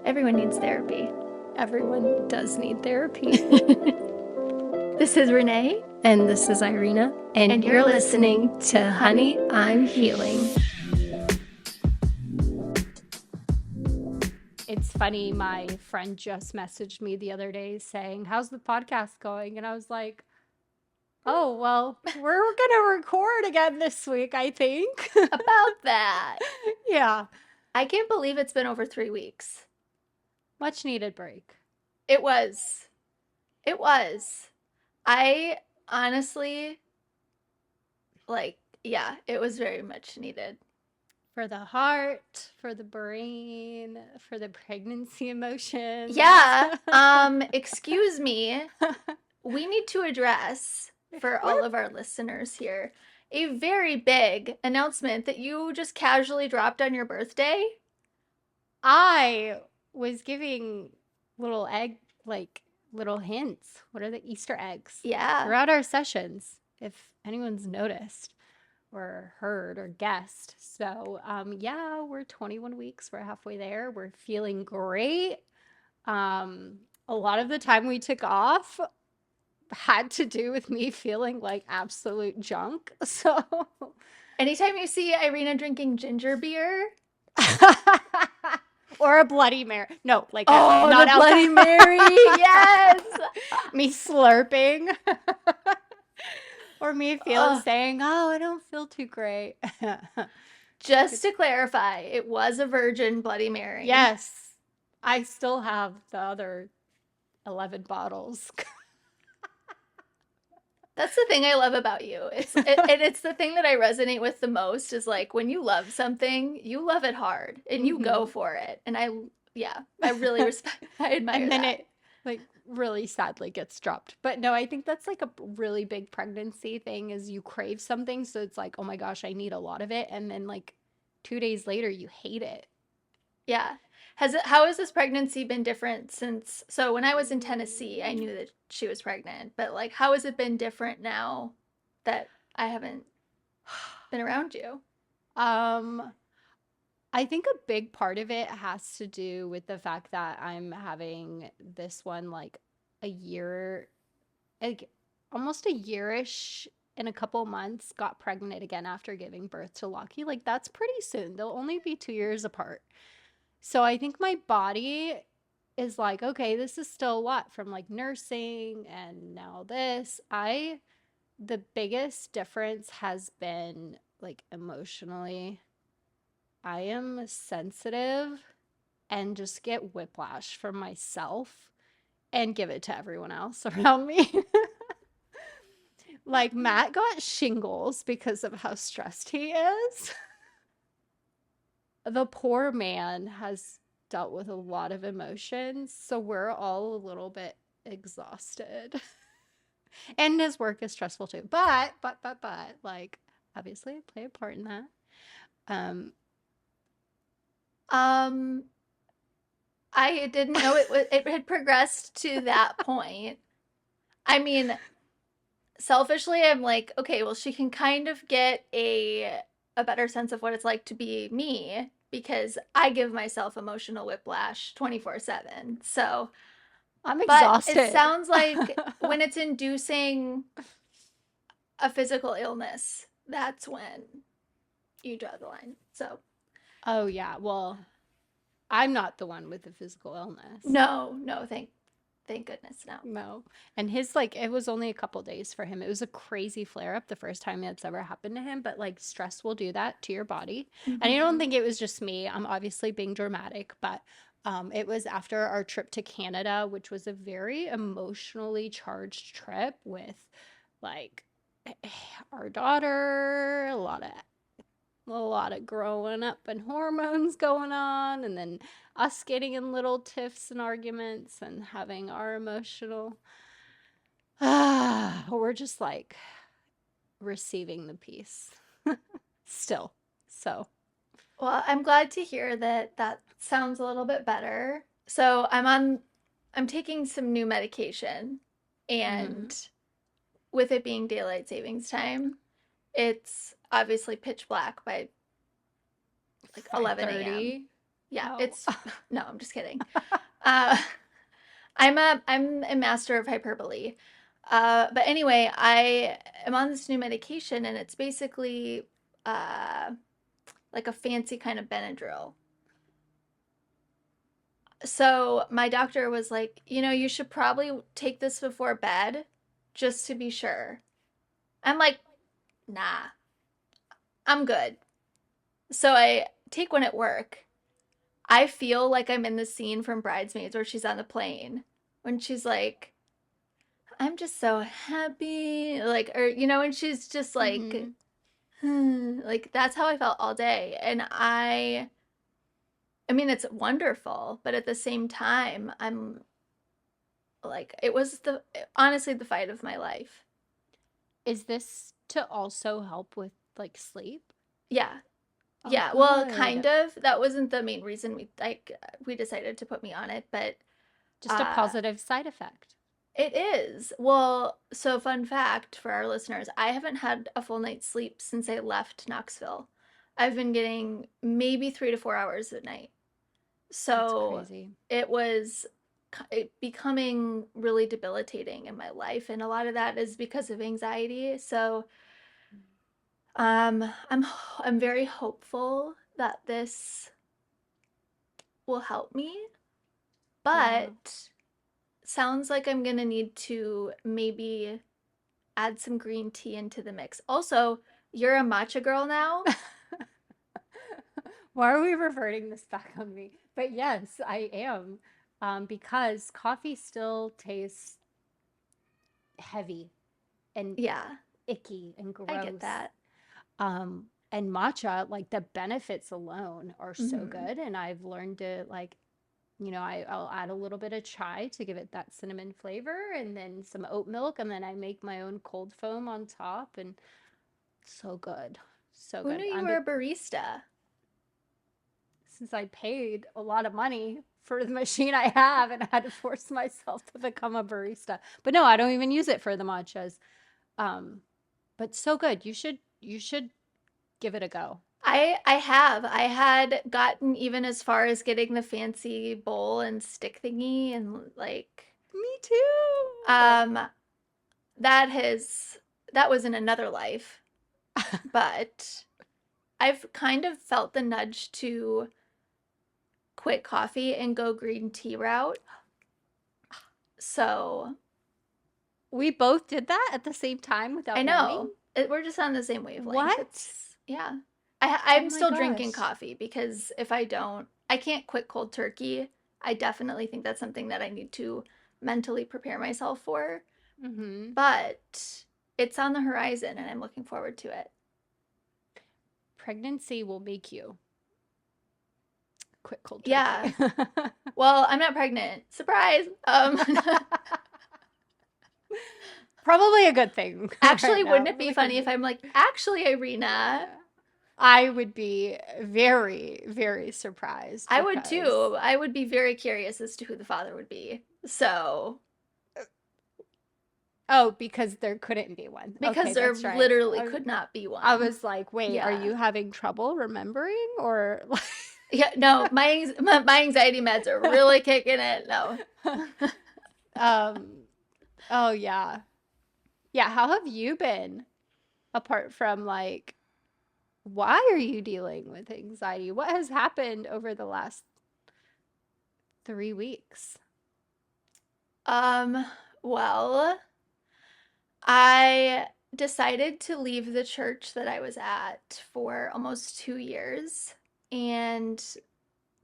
Everyone needs therapy. Everyone does need therapy. This is Renee. And this is Irina. And you're listening to Honey, I'm Healing. It's funny, my friend just messaged me the other day saying, "How's the podcast going?" And I was like, "Oh, well, we're going to record again this week, I think." About that. Yeah. I can't believe it's been over 3 weeks. Much needed break. It was. It was. I honestly, it was very much needed. For the heart, for the brain, for the pregnancy emotions. Yeah. Excuse me. We need to address, for all of our listeners here, a very big announcement that you just casually dropped on your birthday. I was giving little little hints. What are the Easter eggs? Yeah. Throughout our sessions, if anyone's noticed or heard or guessed. So, yeah, we're 21 weeks. We're halfway there. We're feeling great. A lot of the time we took off had to do with me feeling like absolute junk. So, Anytime you see Irina drinking ginger beer, or a Bloody Mary. No, like not the Bloody Mary. Yes. Me slurping. Or me saying, "Oh, I don't feel too great." Just to clarify, it was a virgin Bloody Mary. Yes. I still have the other 11 bottles. That's the thing I love about you. And it's the thing that I resonate with the most is like when you love something, you love it hard and you go for it. And I really respect, I admire And then that. it like really sadly gets dropped. But no, I think that's like a really big pregnancy thing is you crave something. So it's like, oh my gosh, I need a lot of it. And then like 2 days later, you hate it. Yeah. How has this pregnancy been different since, so when I was in Tennessee, I knew that she was pregnant, but like how has it been different now that I haven't been around you? Um, I think a big part of it has to do with the fact that I'm having this one like a year, like almost a yearish in a couple months, got pregnant again after giving birth to Lucky. Like that's pretty soon. They'll only be 2 years apart. So I think my body is like, okay, this is still a lot from like nursing and now this. The biggest difference has been like emotionally. I am sensitive and just get whiplash from myself and give it to everyone else around me. Like Matt got shingles because of how stressed he is. The poor man has dealt with a lot of emotions, so we're all a little bit exhausted. And his work is stressful too. But like obviously I play a part in that. Um Um, I didn't know it had progressed to that point. I mean, selfishly, I'm like, okay, well, she can kind of get a better sense of what it's like to be me because I give myself emotional whiplash 24/7. So, I'm but it exhausted. sounds like when it's inducing a physical illness, that's when you draw the line. So, Oh yeah. Well, I'm not the one with the physical illness. no, thank goodness, no. No. And his like it was only a couple days for him. It was a crazy flare up the first time it's ever happened to him, but like stress will do that to your body. And I don't think it was just me. I'm obviously being dramatic, but it was after our trip to Canada, which was a very emotionally charged trip with like our daughter, a lot of growing up and hormones going on, and then us getting in little tiffs and arguments and having our emotional we're just like receiving the peace still. So Well, I'm glad to hear that that sounds a little bit better. So I'm taking some new medication, mhm. and with it being daylight savings time, it's obviously pitch black by like 11 a.m. 5:30. Yeah, Oh. it's no, I'm just kidding. Uh, I'm a master of hyperbole. But anyway, I am on this new medication, and it's basically uh, like a fancy kind of Benadryl. So my doctor was like, you should probably take this before bed just to be sure. I'm like, nah, I'm good. So I take one at work. I feel like I'm in the scene from Bridesmaids where she's on the plane when she's like, I'm just so happy. Like, or, and she's just like, Mhm. like that's how I felt all day. And I mean, it's wonderful, but at the same time, I'm like, it was honestly the fight of my life. Is this to also help with like sleep? Yeah. Oh, Yeah, well, kind good. of. That wasn't the main reason we decided to put me on it, but Just a uh positive side effect. it is. Well, so fun fact for our listeners, I haven't had a full night's sleep since I left Knoxville. I've been getting maybe 3 to 4 hours a night. That's So crazy. it was becoming really debilitating in my life, and a lot of that is because of anxiety. So I'm very hopeful that this will help me, Yeah. but sounds like I'm gonna need to maybe add some green tea into the mix. Also, you're a matcha girl now. Why are we reverting this back on me? But yes, I am. Because coffee still tastes heavy and Yeah, icky and I get gross. that. And matcha, like the benefits alone are so Hmm. good. And I've learned to like, I'll add a little bit of chai to give it that cinnamon flavor and then some oat milk. And then I make my own cold foam on top. And so good. So Who knew good. you were a barista? Since I paid a lot of money for the machine I have and I had to force myself to become a barista. But no, I don't even use it for the matchas. Um, but so good. You should give it a go. I had gotten even as far as getting the fancy bowl and stick thingy, and like Me too. um that was in another life, but I've kind of felt the nudge to quit coffee and go green tea route. So We both did that at the same time I without knowing. know we're just on the same wavelength. What? It's yeah. Oh I'm my still drinking gosh. coffee because if I don't, I can't quit cold turkey. I definitely think that's something that I need to mentally prepare myself for. Mm-hmm. But it's on the horizon and I'm looking forward to it. Pregnancy will make you quit cold turkey. Yeah. Well, I'm not pregnant. Surprise. Probably a good thing right Actually, wouldn't now. it be funny if I'm like, actually, Irina, I would be very, very surprised I would because, too. I would be very curious as to who the father would be. So, oh, because there couldn't be one. because Okay, there that's right. literally could not be I one. was like, wait, are Yeah. you having trouble remembering or Yeah, no, my anxiety meds are really kicking in. No. um oh yeah. Yeah, how have you been apart from like why are you dealing with anxiety? What has happened over the last 3 weeks? Um, well, I decided to leave the church that I was at for almost 2 years. And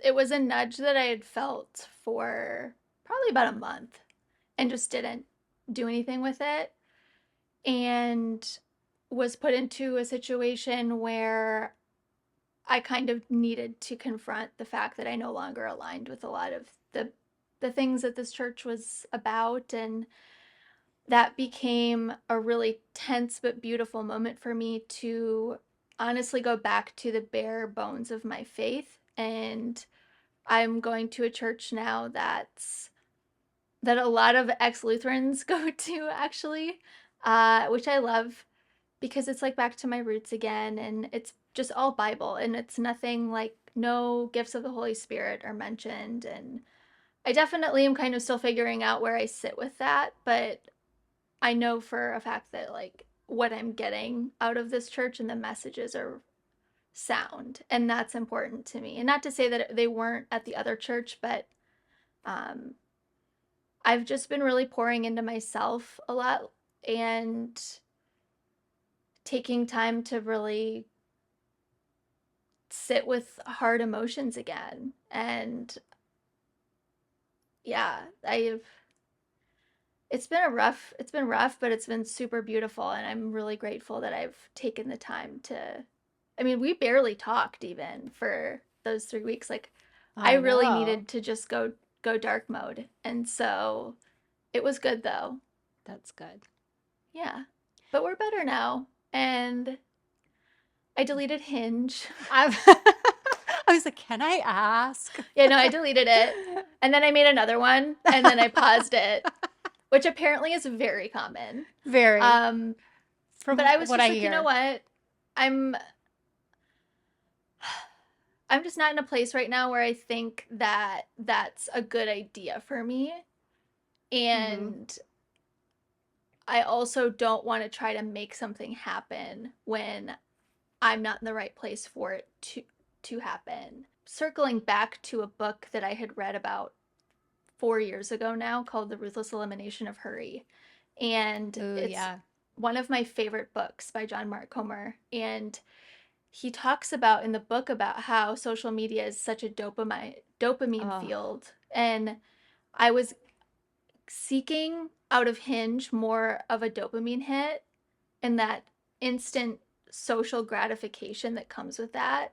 it was a nudge that I had felt for probably about a month and just didn't do anything with it. And was put into a situation where I kind of needed to confront the fact that I no longer aligned with a lot of the things that this church was about, and that became a really tense but beautiful moment for me to honestly go back to the bare bones of my faith. And I'm going to a church now that a lot of ex-Lutherans go to, actually, which I love because it's like back to my roots again, and it's just all Bible, and it's nothing like no gifts of the Holy Spirit are mentioned. And I definitely am kind of still figuring out where I sit with that, but I know for a fact that like what I'm getting out of this church and the messages are sound, and that's important to me. And not to say that they weren't at the other church, but um, I've just been really pouring into myself a lot and taking time to really sit with hard emotions again. And yeah, I've it's been rough, but it's been super beautiful, and I'm really grateful that I've taken the time to. I mean, we barely talked even for those 3 weeks. Like, I I really know. needed to just go dark mode, and so it was good though. That's good. Yeah, but we're better now, and I deleted Hinge. I've I was like, can I ask? Yeah, no, I deleted it, and then I made another one, and then I paused it, which apparently is very common. Very, Um, but from I was what just I like, you know hear. what? I'm I'm just not in a place right now where I think that that's a good idea for me. Hmm. And I also don't want to try to make something happen when I'm not in the right place for it to happen. Circling back to a book that I had read about 4 years ago now called The Ruthless Elimination of Hurry. And Oh it's yeah. one of my favorite books by John Mark Comer. And he talks about in the book about how social media is such a dopamine Oh, field. And I was seeking out of Hinge more of a dopamine hit and that instant social gratification that comes with that,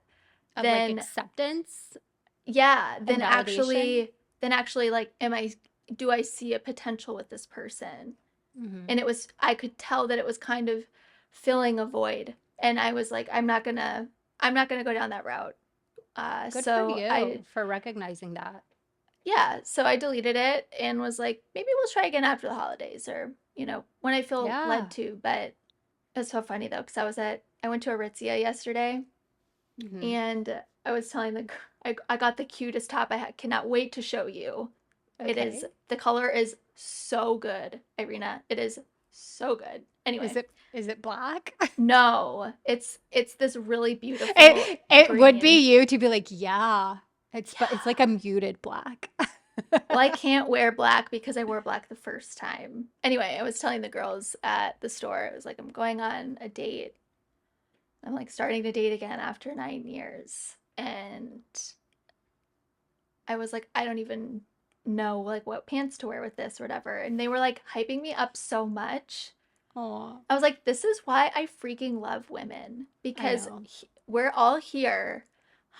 of like then acceptance yeah, and validation. then actually like am I do I see a potential with this person? Hmm. And it was I could tell that it was kind of filling a void, and I was like I'm not going to go down that route. Good for So I you for recognizing that. yeah, so I deleted it and was like maybe we'll try again after the holidays, or when I feel led Yeah. to. But it's so funny though, because I went to Aritzia yesterday, Hmm. and I was telling I got the cutest top. Cannot wait to show you. Okay. The color is so good, Irina. It is so good. Is Anyway, it black? no, it's this really beautiful It would green. be you to be like, yeah. It's like Yeah. a muted black. Well, I can't wear black because I wore black the first time. Anyway, I was telling the girls at the store, it was like I'm going on a date. I'm like starting to date again after 9 years. And I was like, I don't even know like what pants to wear with this or whatever. And they were like hyping me up so much. Oh, I was like, this is why I freaking love women, I because know. we're all here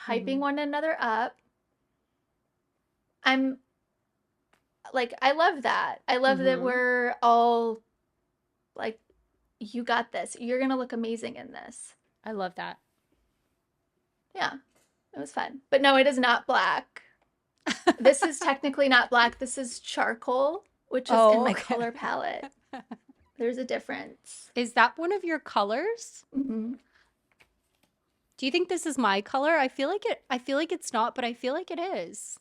hyping Hmm. one another up. I'm like, I love that. I love that Hmm. we're all like, you got this. You're going to look amazing in this. I love that. Yeah, it was fun. But no, it is not black. This is technically not black. This is charcoal, which is in Oh, my okay. color palette. There's a difference. Is that one of your colors? Hmm. Do you think this is my color? I feel like it's not, but I feel like it is.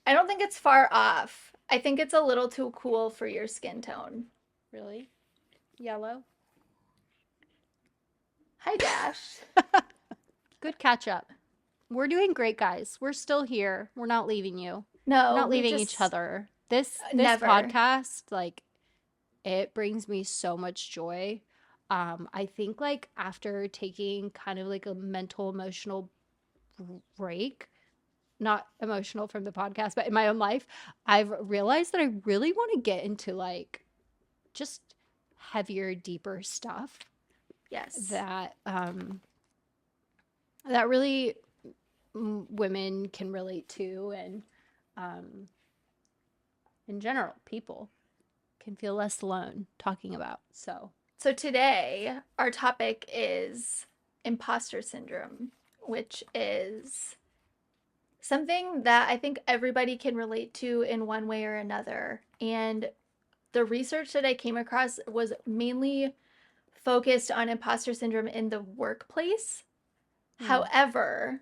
I don't think it's far off. I think it's a little too cool for your skin tone. Really? Yellow? Hi, Dash. Good catch up. We're doing great, guys. We're still here. We're not leaving you. We're No, not we leaving each just other. This never. podcast, like, it brings me so much joy. I think like after taking kind of like a mental emotional break, not emotional from the podcast, but in my own life, I've realized that I really want to get into like just heavier, deeper stuff Yes. that that really women can relate to, and um in general people can feel less alone talking about. So, So today, our topic is imposter syndrome, which is something that I think everybody can relate to in one way or another. And the research that I came across was mainly focused on imposter syndrome in the workplace. Hmm. However,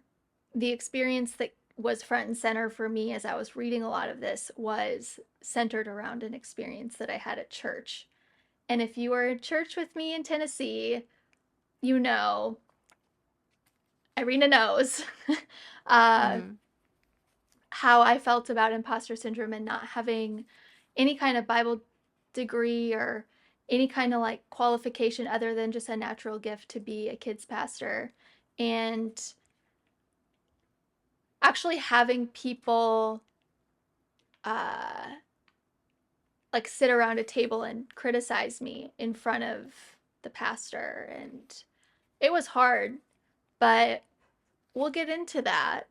the experience that was front and center for me as I was reading a lot of this was centered around an experience that I had at church. And if you were in church with me in Tennessee, you know, Irina knows uh, Hmm. how I felt about imposter syndrome and not having any kind of Bible degree or any kind of like qualification other than just a natural gift to be a kids pastor. And actually having people uh, like sit around a table and criticize me in front of the pastor. And it was hard, but we'll get into that.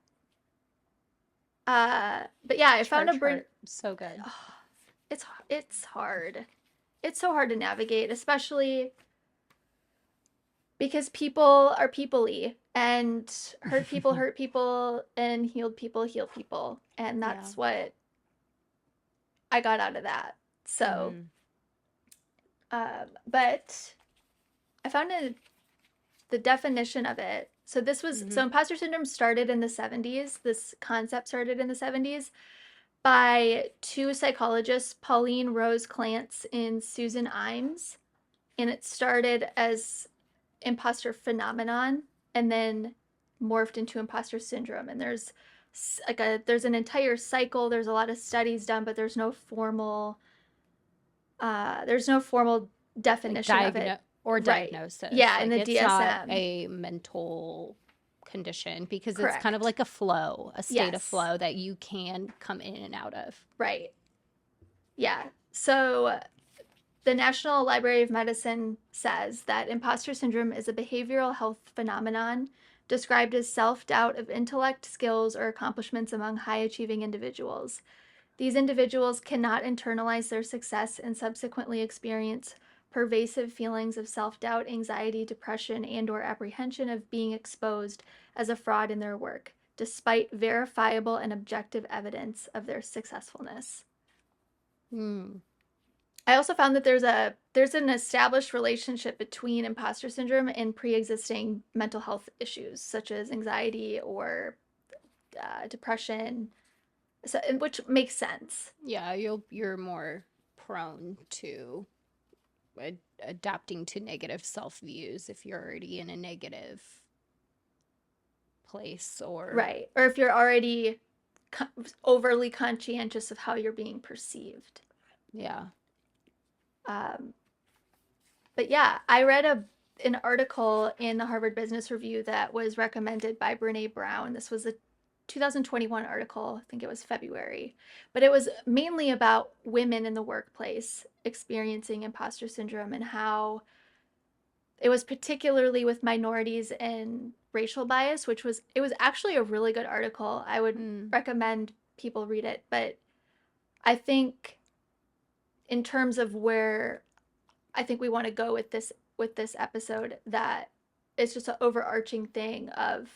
But yeah, I found a Church bridge. hurt so good. Oh, it's hard. It's so hard to navigate, especially because people are people-y, and hurt people and healed people heal people, and Yeah. that's what I got out of that. So, Hmm. but I found the definition of it. So this was Hmm. so imposter syndrome started in the 70s. This concept started in the 70s by two psychologists, Pauline Rose Clance and Susan Imes, and it started as imposter phenomenon and then morphed into imposter syndrome. And there's an entire cycle. There's a lot of studies done, but there's no formal Like definition of it. Right. diagnosis. Yeah, in Like the it's not DSM. a mental condition because it's kind of Correct. like a flow, a state of Yes. flow that you can come in and out of. Right. Yeah. So the National Library of Medicine says that imposter syndrome is a behavioral health phenomenon described as self doubt of intellect, skills, or accomplishments among high achieving individuals. These individuals cannot internalize their success and subsequently experience pervasive feelings of self-doubt, anxiety, depression, and or apprehension of being exposed as a fraud in their work, despite verifiable and objective evidence of their successfulness. Hmm. I also found that there's an established relationship between imposter syndrome and pre-existing mental health issues such as anxiety or depression, so, which makes sense. Yeah, you're more prone to adapting to negative self views if you're already in a negative place or Right. Or if you're already overly conscientious of how you're being perceived. yeah. Um, but yeah, I read an article in the Harvard Business Review that was recommended by Brene Brown. This was a 2021 article, I think it was February, but it was mainly about women in the workplace experiencing imposter syndrome and how it was particularly with minorities and racial bias, which was it was actually a really good article. I would Hmm. recommend people read it, but I think in terms of where I think we want to go with this episode, that it's just an overarching thing of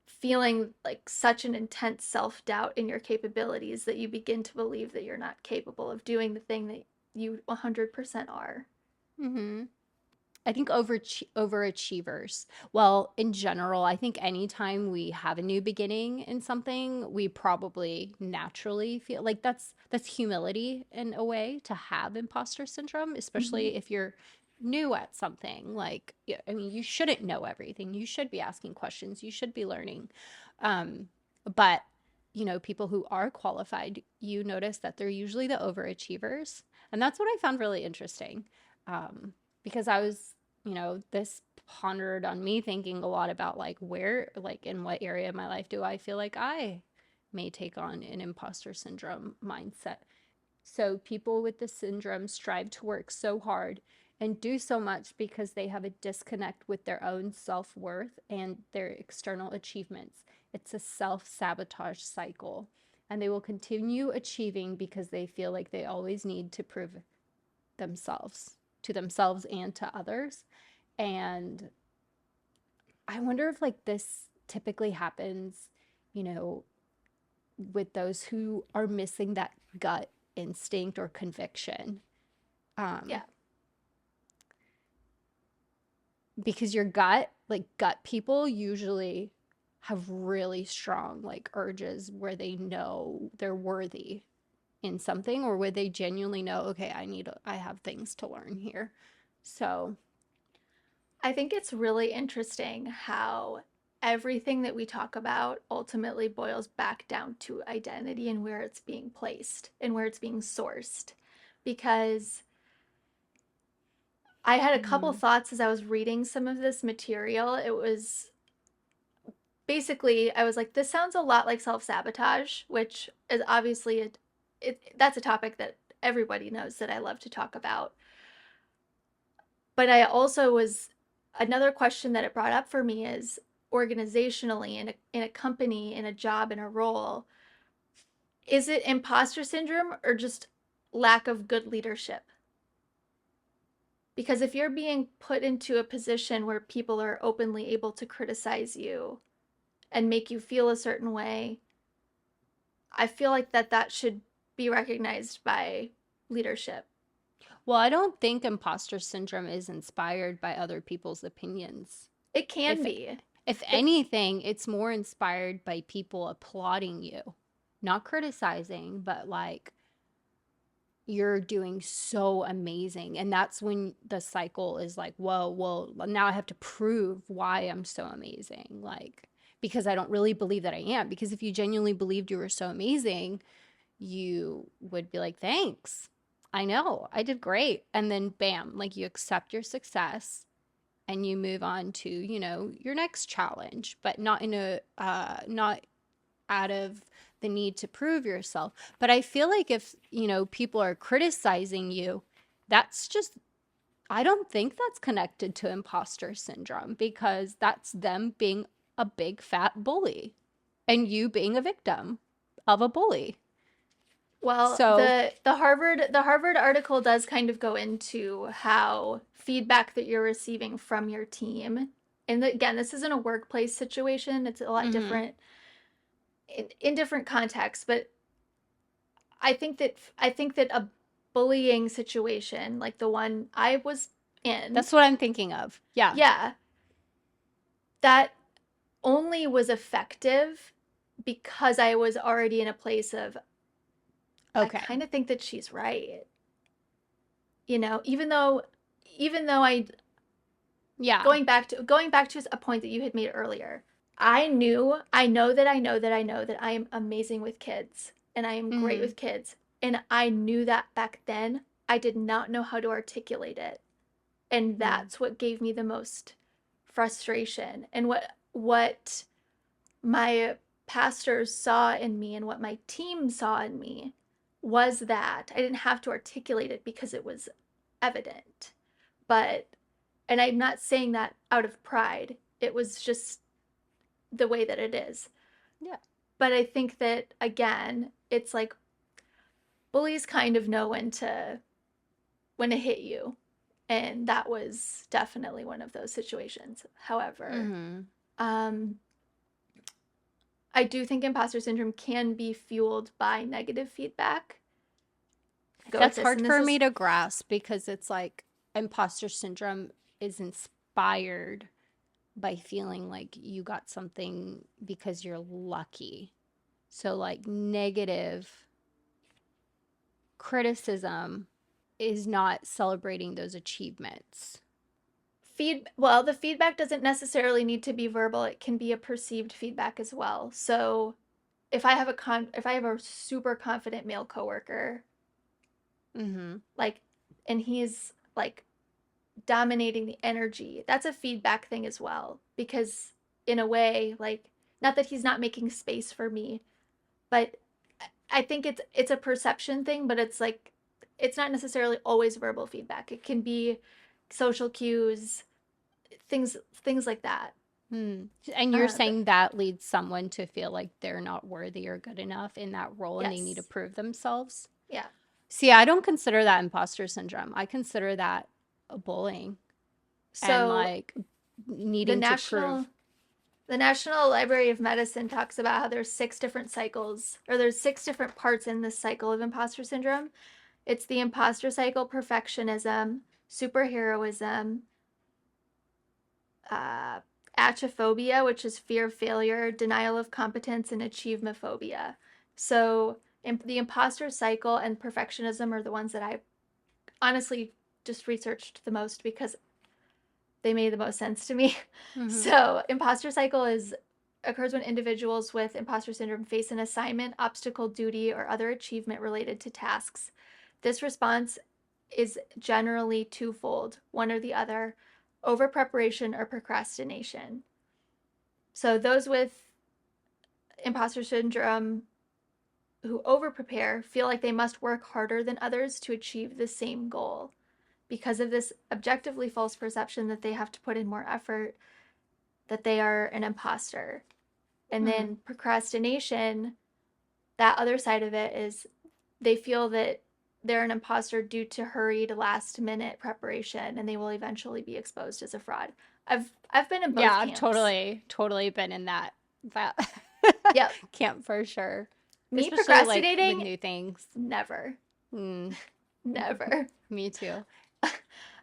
feeling like such an intense self-doubt in your capabilities that you begin to believe that you're not capable of doing the thing that you 100% are. Hmm. I think overachievers. Well, in general, I think anytime we have a new beginning in something, we probably naturally feel like that's humility in a way to have imposter syndrome, Mm-hmm. especially if you're new at something. Like, yeah, I mean, you shouldn't know everything. You should be asking questions. You should be learning. Um, but people who are qualified, you notice that they're usually the overachievers, and that's what I found really interesting. Um, because I was, this pondered on me thinking a lot about like like in what area of my life do I feel like I may take on an imposter syndrome mindset. So people with the syndrome strive to work so hard and do so much because they have a disconnect with their own self worth and their external achievements. It's a self sabotage cycle. And they will continue achieving because they feel like they always need to prove themselves to themselves and to others. And I wonder if like this typically happens, you know, with those who are missing that gut instinct or conviction. Um, Yeah. because your gut, like gut people usually have really strong like urges where they know they're worthy in something, or where they genuinely know, okay, I have things to learn here. So, I think it's really interesting how everything that we talk about ultimately boils back down to identity and where it's being placed and where it's being sourced. Because I had a couple mhm. thoughts as I was reading some of this material. It was basically, I was like, this sounds a lot like self sabotage, which is obviously that's a topic that everybody knows that I love to talk about. But I also was another question that it brought up for me is organizationally in a company, in a job, in a role, is it imposter syndrome or just lack of good leadership? Because if you're being put into a position where people are openly able to criticize you and make you feel a certain way, I feel like that should be recognized by leadership. Well, I don't think imposter syndrome is inspired by other people's opinions. It can If be. if It anything, it's more inspired by people applauding you, not criticizing, but like you're doing so amazing. And that's when the cycle is like, whoa, well, now I have to prove why I'm so amazing. Like, because I don't really believe that I am. Because if you genuinely believed you were so amazing, you would be like, thanks. I know, I did great. And then bam, like you accept your success and you move on to, your next challenge, but not in a, not out of the need to prove yourself. But I feel like if, people are criticizing you, that's just, I don't think that's connected to imposter syndrome, because that's them being a big fat bully and you being a victim of a bully. Well, So, the Harvard article does kind of go into how feedback that you're receiving from your team, and again, this isn't a workplace situation. It's a lot mhm. different in different contexts, but I think that a bullying situation like the one I was in, That's what I'm thinking of. Yeah. yeah, that only was effective because I was already in a place of I Okay. kind of think that she's right. Even though I Yeah. going back to a point that you had made earlier. I know that I am amazing with kids and I am great Mhm. with kids. And I knew that back then. I did not know how to articulate it. And Mm. that's what gave me the most frustration. And what my pastors saw in me and what my team saw in me was that I didn't have to articulate it because it was evident. But and I'm not saying that out of pride. It was just the way that it is. Yeah. But I think that again, it's like bullies kind of know when to hit you. And that was definitely one of those situations. However, Mhm. um, I do think imposter syndrome can be fueled by negative feedback. Go with That's this, hard and this for is me to grasp, because it's like imposter syndrome is inspired by feeling like you got something because you're lucky. So, like, negative criticism is not celebrating those achievements. the feedback doesn't necessarily need to be verbal. It can be a perceived feedback as well. So if I have a super confident male coworker, Mhm. like, and he's like dominating the energy, that's a feedback thing as well. Because in a way, like, not that he's not making space for me, but I think it's a perception thing, but it's like it's not necessarily always verbal feedback. It can be social cues, things like that. Hmm. And you're But saying that leads someone to feel like they're not worthy or good enough in that role and they need to yes, prove themselves? yeah. See, I don't consider that imposter syndrome. I consider that a bullying and So like the needing to national prove. the National Library of Medicine talks about how there's six different cycles, or there's six different parts in this cycle of imposter syndrome. It's the imposter cycle, perfectionism, superheroism, uh, achophobia, which is fear of failure, denial of competence, and achievemophobia. So the imposter cycle and perfectionism are the ones that I honestly just researched the most because they made the most sense to me. Mm-hmm. So imposter cycle is occurs when individuals with imposter syndrome face an assignment, obstacle, duty, or other achievement related to tasks. This response is generally twofold, one or the other, over preparation or procrastination. So those with imposter syndrome who over prepare feel like they must work harder than others to achieve the same goal. Because of this objectively false perception that they have to put in more effort, that they are an imposter. And Mm-hmm. then procrastination, that other side of it is they feel that they're an imposter due to hurried last minute preparation and they will eventually be exposed as a fraud. I've been in Yeah, both I've camps. totally been in that Yep. camp for sure. Me Especially like with procrastinating, new things. never. Mm, Never. me too.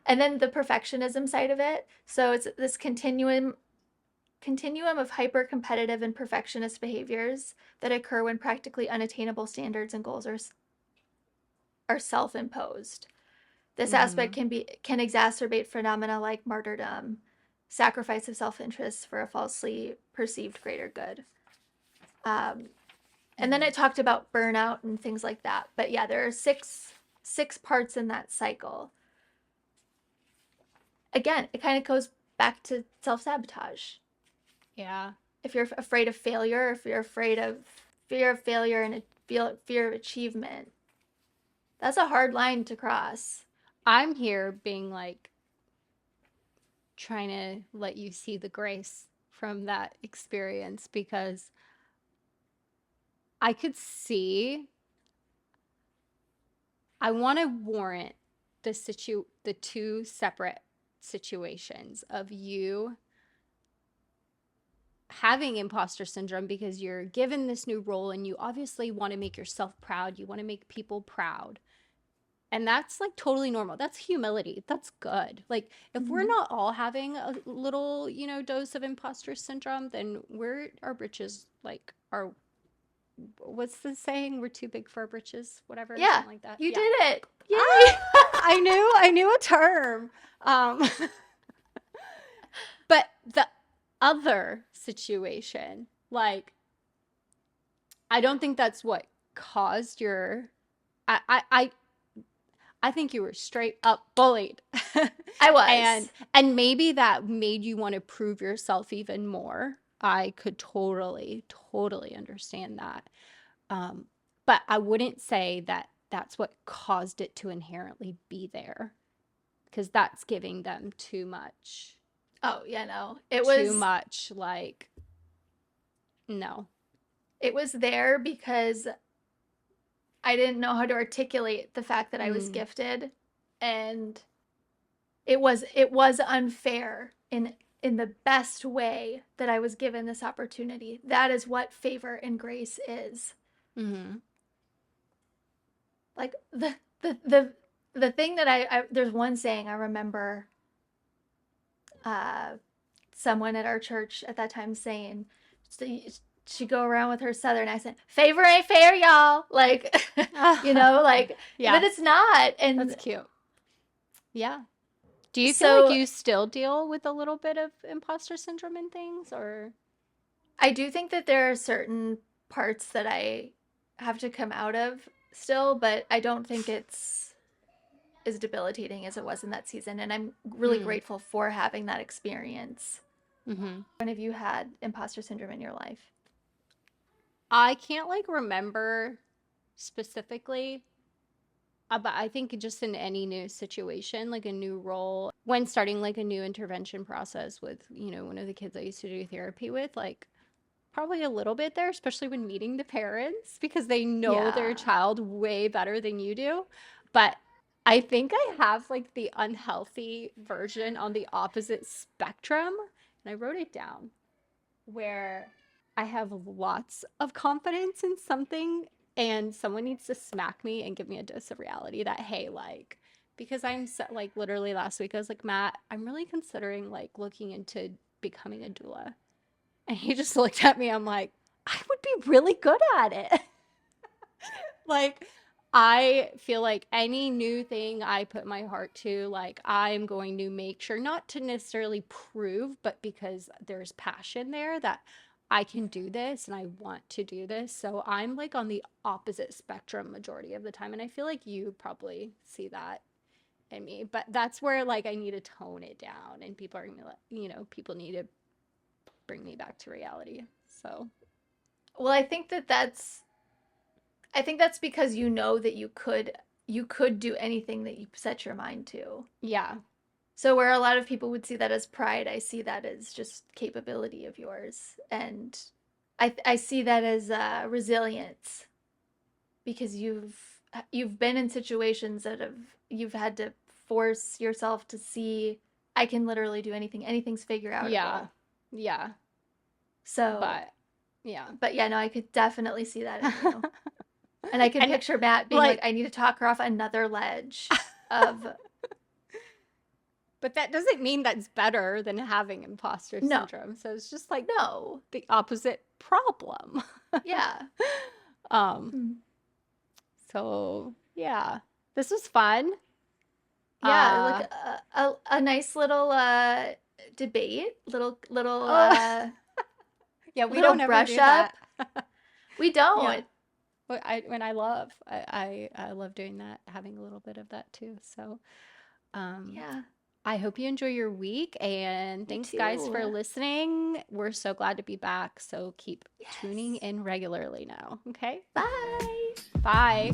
And then the perfectionism side of it. So it's this continuum of hyper competitive and perfectionist behaviors that occur when practically unattainable standards and goals are self-imposed. This Mm-hmm. aspect can exacerbate phenomena like martyrdom, sacrifice of self-interest for a falsely perceived greater good. Um, and then Mm-hmm. it talked about burnout and things like that. But yeah, there are six parts in that cycle. Again, it kind of goes back to self-sabotage. Yeah. If you're afraid of failure, if you're afraid of fear of failure and fear of achievement, that's a hard line to cross. I'm here being like trying to let you see the grace from that experience because I could see I want to warrant the two separate situations of you having imposter syndrome because you're given this new role and you obviously want to make yourself proud, you want to make people proud. And that's like totally normal. That's humility. That's good. Like if we're Mm-hmm. not all having a little, dose of imposter syndrome, then we're our britches like are what's the saying? We're too big for our britches, whatever, Yeah, something like that. you Yeah. did it. Yay! Ah, I knew a term. Um but the other situation, like I don't think that's what caused your I I I, I think you were straight up bullied. I and was. and maybe that made you want to prove yourself even more. I could totally understand that. Um but I wouldn't say that that's what caused it to inherently be there because that's giving them Oh, yeah, no. too much like no. It was there because I didn't know how to articulate the fact that I was Mm, gifted, and it was unfair in the best way that I was given this opportunity. That is what favor and grace is. mm-hmm. Like the thing that I there's one saying I remember uh someone at our church at that time saying, so she'd go around with her southern accent, favor ain't fair, y'all. Like, like, Yeah, but it's not. that's And cute. Yeah. Do you feel like so you still deal with a little bit of imposter syndrome and things or I do think that there are certain parts that I have to come out of still, but I don't think it's as debilitating as it was in that season. And I'm really mm, grateful for having that experience. mm-hmm. When have you had imposter syndrome in your life? I can't like remember specifically, but I think just in any new situation, like a new role, when starting like a new intervention process with, one of the kids I used to do therapy with, like probably a little bit there, especially when meeting the parents because they know their Yeah. child way better than you do. But I think I have like the unhealthy version on the opposite spectrum. And I wrote it down where I have lots of confidence in something and someone needs to smack me and give me a dose of reality that, hey, because I'm so, like literally last week, I was like, Matt, I'm really considering like looking into becoming a doula. And he just looked at me. I'm like, I would be really good at it. Like, I feel like any new thing I put my heart to, like, I'm going to make sure, not to necessarily prove, but because there's passion there, that I can do this and I want to do this. So I'm like on the opposite spectrum majority of the time. And I feel like you probably see that in me. But that's where, like, I need to tone it down, and people are gonna be like, people need to bring me back to reality. So, Well, I think that's because you know that you could do anything that you set your mind to. yeah. So where a lot of people would see that as pride, I see that as just capability of yours, and I see that as resilience because you've been in situations that have you've had to force yourself to see I can literally do anything. Anything's figure Yeah. outable. Yeah. So, But yeah. but yeah, no, I could definitely see that in you. And I can And picture Matt being like, like, I need to talk her off another ledge of but that doesn't mean that's better than having imposter no, syndrome. So it's just like no. the opposite problem. Yeah. um, Mm. so yeah. This was fun. Yeah, like Uh a nice little debate, little oh yeah, we little don't ever brush do up. that. We Yeah. don't. I love doing that, having a little bit of that too. So um Yeah, I hope you enjoy your week, and you thanks guys too. for listening. We're so glad to be back. So keep tuning Yes. in regularly now. Okay. Bye. Bye.